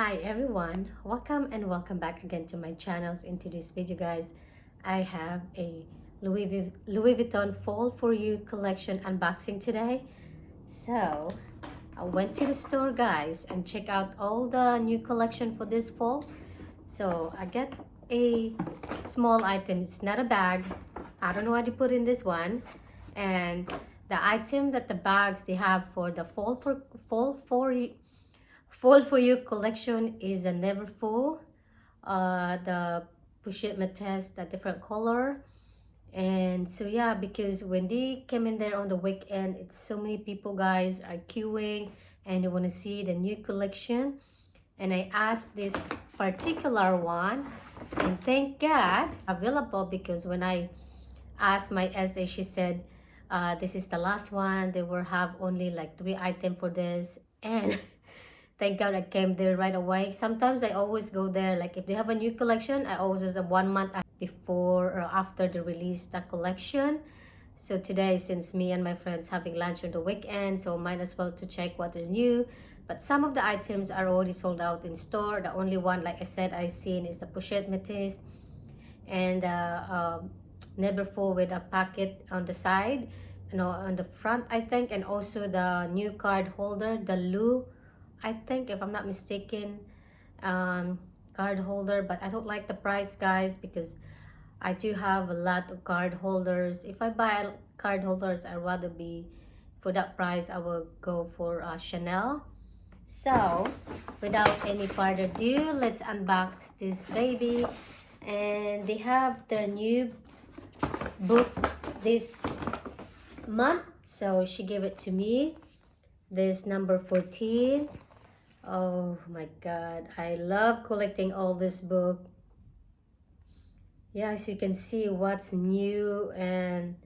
Hi everyone, welcome and welcome back again to my channels. In today's video guys, I have a Louis Vuitton Fall For You collection unboxing today. So I went to the store guys and check out all the new collection for this fall. So I get a small item. It's not a bag. I don't know what to put in this one. And the item that the bags they have for the Fall For You collection is a never full. The Push-It test a different color. And so yeah, because when they came in there on the weekend, it's so many people guys are queuing and they want to see the new collection. And I asked this particular one, and thank God available, because when I asked my SA, she said this is the last one. They will have only like 3 items for this. And thank God I came there right away. Sometimes I always go there, like if they have a new collection, I always just 1 month before or after they release the collection. So today, since me and my friends having lunch on the weekend, so might as well to check what is new. But some of the items are already sold out in store. The only one, like I said, I seen is the Pochette Métis and never full with a pocket on the side, on the front I think, and also the new card holder, the Lou, I think, if I'm not mistaken, card holder. But I don't like the price guys, because I do have a lot of card holders. If I buy card holders, I'd rather be, for that price I will go for Chanel. So without any further ado, let's unbox this baby. And they have their new book this month, so she gave it to me, this number 14. Oh my god, I love collecting all this book. Yeah, so you can see what's new. And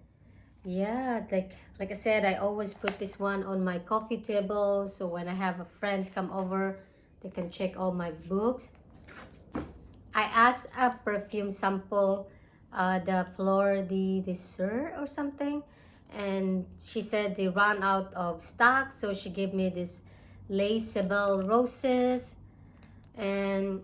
yeah, like I said, I always put this one on my coffee table, so when I have a friends come over, they can check all my books. I asked a perfume sample, the Fleur de Sur or something, and she said they ran out of stock, so she gave me this Les Sable Roses, and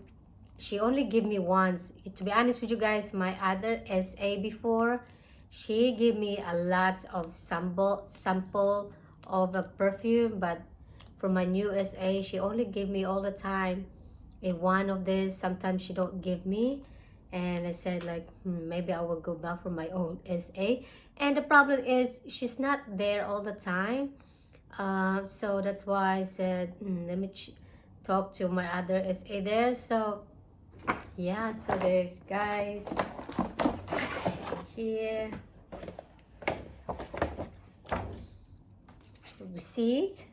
she only gave me once. To be honest with you guys, my other SA before, she gave me a lot of sample of a perfume, but for my new SA, she only gave me all the time a one of this. Sometimes she don't give me, and I said like maybe I will go back for my old SA. And the problem is she's not there all the time, so that's why I said let me talk to my other SA there. So yeah, so there's guys here receipt.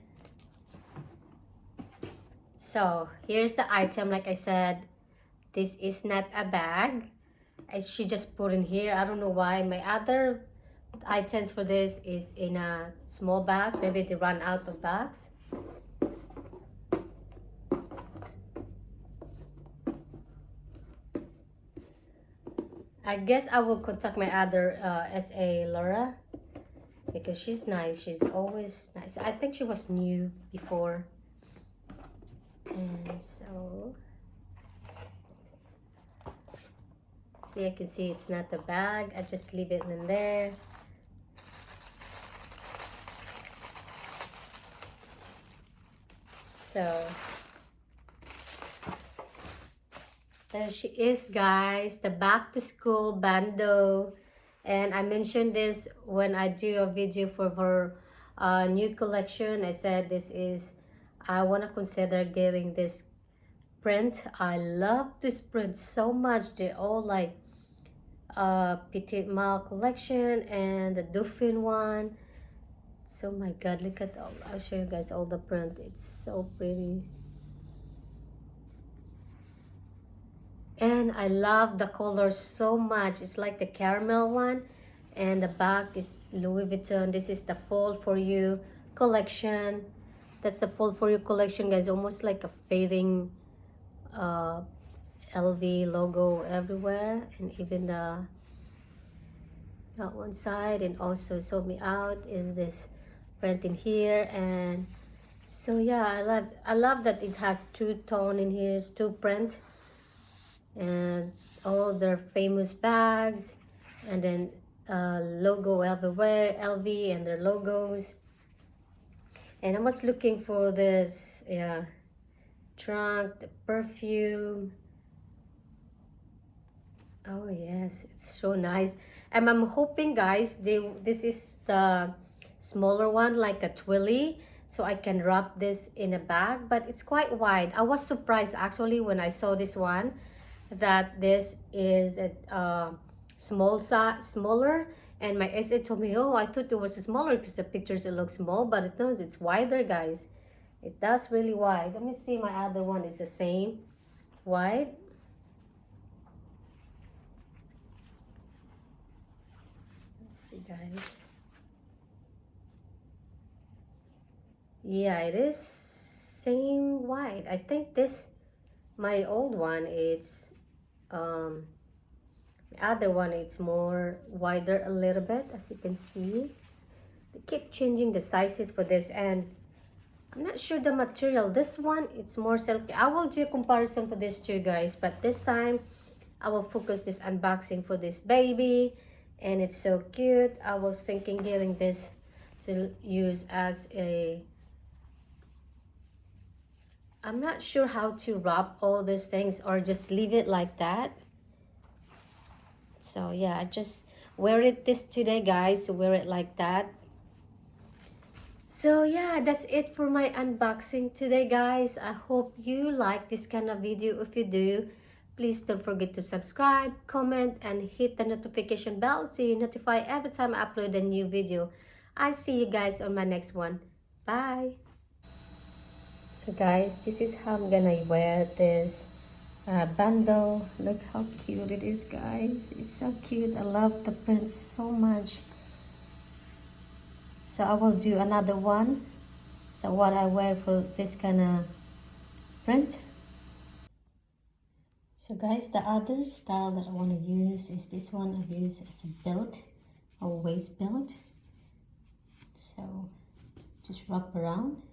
So here's the item. Like I said, this is not a bag. She just put in here. I don't know why. My other items for this is in a small bags. Maybe they run out of bags. I guess I will contact my other SA, Laura, because she's nice. She's always nice. I think she was new before. And so, see, I can see it's not the bag. I just leave it in there. So there she is guys, the back to school bando. And I mentioned this when I do a video for her new collection. I said this is, I want to consider getting this print. I love this print so much. They're all like Petite Mal collection and the Dauphine one. So my god, look at all. I'll show you guys all the print. It's so pretty. And I love the color so much. It's like the caramel one, and the back is Louis Vuitton. This is the Fall For You collection. That's the Fall For You collection guys, almost like a fading LV logo everywhere, and even the that one side. And also sold me out is this print in here. And So yeah, I love that it has two-tone in here, it's two print, and all their famous bags, and then logo everywhere, LV and their logos. And I was looking for this, yeah, trunk, the perfume. Oh yes, it's so nice. And I'm hoping, guys, this is the smaller one, like a twilly, so I can wrap this in a bag, but it's quite wide. I was surprised actually when I saw this one, that this is a small size, smaller. And my SA told me, oh, I thought it was smaller because the pictures it looks small, but it does, it's wider, guys. It does really wide. Let me see, my other one is the same wide. Let's see, guys. Yeah, it is same wide. I think this, my old one, it's um the other one, it's more wider a little bit, as you can see. They keep changing the sizes for this, and I'm not sure the material. This one, it's more silky. I will do a comparison for this too, guys, but this time I will focus this unboxing for this baby, and it's so cute. I was thinking getting this to use as a, I'm not sure how to wrap all these things or just leave it like that. So yeah, I just wear it this today, guys. Wear it like that. So yeah, that's it for my unboxing today, guys. I hope you like this kind of video. If you do, please don't forget to subscribe, comment, and hit the notification bell so you're notified every time I upload a new video. I see you guys on my next one. Bye. So guys, this is how I'm gonna wear this bundle. Look how cute it is, guys. It's so cute. I love the print so much. So I will do another one. So what I wear for this kind of print. So guys, the other style that I want to use is this one. I use as a belt or waist belt. So just wrap around.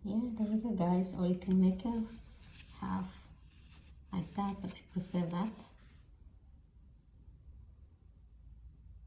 Yeah, there you go, guys. Or you can make a half like that, but I prefer that.